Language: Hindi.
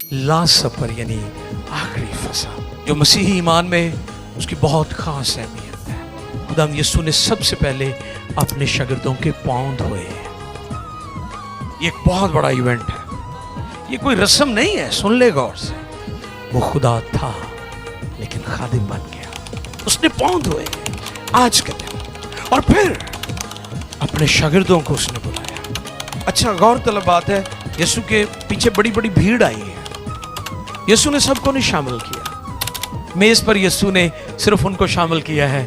लास्ट सफर यानी आखिरी फसा, जो मसीही ईमान में उसकी बहुत खास अहमियत है। खुदाम यीशु ने सबसे पहले अपने शागिर्दों के पांव धोए हैं। ये एक बहुत बड़ा इवेंट है, ये कोई रस्म नहीं है। सुन ले गौर से, वो खुदा था लेकिन खादिम बन गया, उसने पांव धोए आज के दिन, और फिर अपने शागिर्दों को उसने बुलाया। अच्छा, गौरतलब बात है, यीशु के पीछे बड़ी बड़ी भीड़ आई है। यीशु ने सबको नहीं शामिल किया, मेज पर यीशु ने सिर्फ उनको शामिल किया है